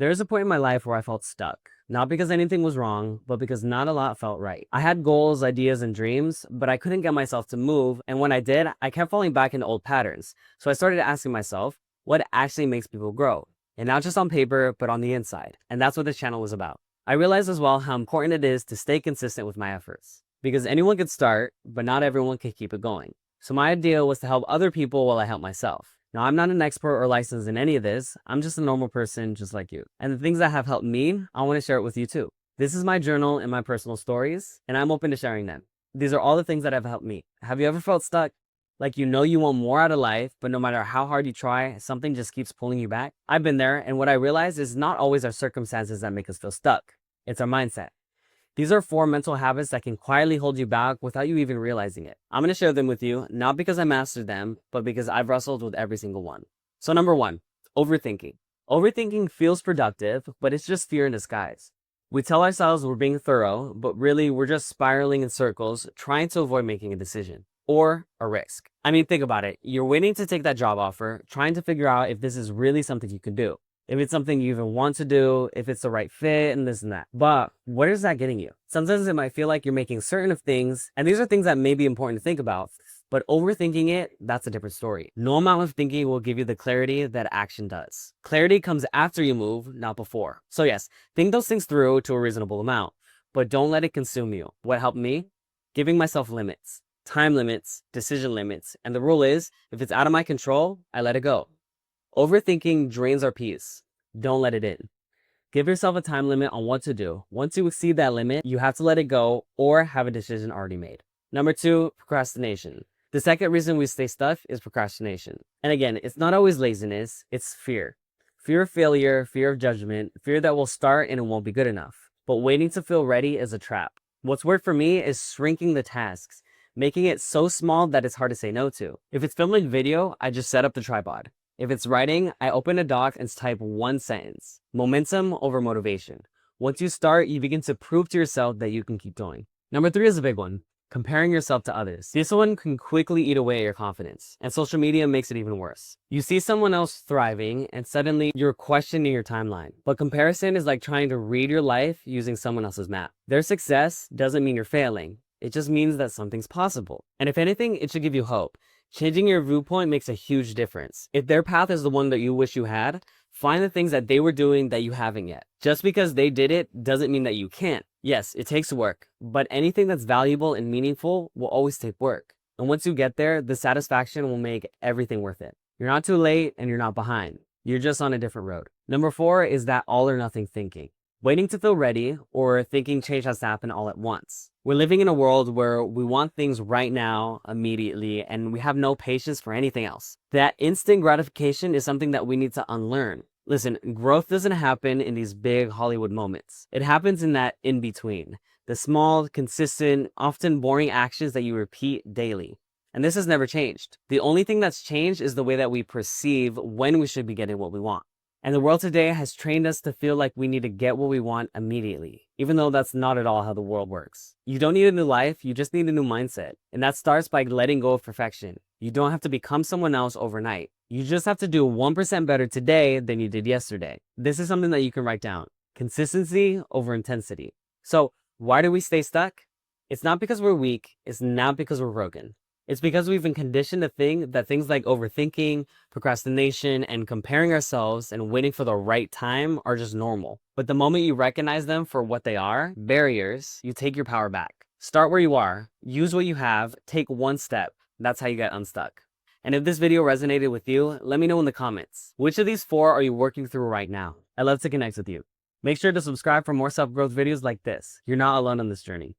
There was a point in my life where I felt stuck. Not because anything was wrong, but because not a lot felt right. I had goals, ideas, and dreams, but I couldn't get myself to move, and when I did, I kept falling back into old patterns. So I started asking myself, what actually makes people grow? And not just on paper, but on the inside. And that's what this channel was about. I realized as well how important it is to stay consistent with my efforts. Because anyone can start, but not everyone can keep it going. So my idea was to help other people while I help myself. Now, I'm not an expert or licensed in any of this. I'm just a normal person just like you. And the things that have helped me, I want to share it with you too. This is my journal and my personal stories, and I'm open to sharing them. These are all the things that have helped me. Have you ever felt stuck? Like you know you want more out of life, but no matter how hard you try, something just keeps pulling you back? I've been there, and what I realized is not always our circumstances that make us feel stuck. It's our mindset. These are 4 mental habits that can quietly hold you back without you even realizing it. I'm going to share them with you, not because I mastered them, but because I've wrestled with every single one. So number 1, overthinking. Overthinking feels productive, but it's just fear in disguise. We tell ourselves we're being thorough, but really we're just spiraling in circles, trying to avoid making a decision or a risk. I mean, think about it. You're waiting to take that job offer, trying to figure out if this is really something you can do, if it's something you even want to do, if it's the right fit, and this and that. But what is that getting you? Sometimes it might feel like you're making certain of things, and these are things that may be important to think about, but overthinking it, that's a different story. No amount of thinking will give you the clarity that action does. Clarity comes after you move, not before. So yes, think those things through to a reasonable amount, but don't let it consume you. What helped me? Giving myself limits, time limits, decision limits, and the rule is, if it's out of my control, I let it go. Overthinking drains our peace. Don't let it in. Give yourself a time limit on what to do. Once you exceed that limit, you have to let it go or have a decision already made. Number 2, procrastination. The second reason we stay stuck is procrastination. And again, it's not always laziness, it's fear. Fear of failure, fear of judgment, fear that we'll start and it won't be good enough. But waiting to feel ready is a trap. What's worked for me is shrinking the tasks, making it so small that it's hard to say no to. If it's filming video, I just set up the tripod. If it's writing, I open a doc and type 1 sentence. Momentum over motivation. Once you start, you begin to prove to yourself that you can keep going. Number 3 is a big one. Comparing yourself to others. This one can quickly eat away at your confidence, and social media makes it even worse. You see someone else thriving, and suddenly you're questioning your timeline. But comparison is like trying to read your life using someone else's map. Their success doesn't mean you're failing. It just means that something's possible. And if anything, it should give you hope. Changing your viewpoint makes a huge difference. If their path is the one that you wish you had, find the things that they were doing that you haven't yet. Just because they did it doesn't mean that you can't. Yes, it takes work, but anything that's valuable and meaningful will always take work. And once you get there, the satisfaction will make everything worth it. You're not too late and you're not behind. You're just on a different road. Number 4 is that all or nothing thinking. Waiting to feel ready or thinking change has to happen all at once. We're living in a world where we want things right now, immediately, and we have no patience for anything else. That instant gratification is something that we need to unlearn. Listen, growth doesn't happen in these big Hollywood moments. It happens in that in-between. The small, consistent, often boring actions that you repeat daily. And this has never changed. The only thing that's changed is the way that we perceive when we should be getting what we want. And the world today has trained us to feel like we need to get what we want immediately, even though that's not at all how the world works. You don't need a new life, you just need a new mindset. And that starts by letting go of perfection. You don't have to become someone else overnight. You just have to do 1% better today than you did yesterday. This is something that you can write down. Consistency over intensity. So why do we stay stuck? It's not because we're weak. It's not because we're broken. It's because we've been conditioned to think that things like overthinking, procrastination, and comparing ourselves and waiting for the right time are just normal. But the moment you recognize them for what they are, barriers, you take your power back. Start where you are, use what you have, take 1 step. That's how you get unstuck. And if this video resonated with you, let me know in the comments. Which of these 4 are you working through right now? I'd love to connect with you. Make sure to subscribe for more self-growth videos like this. You're not alone on this journey.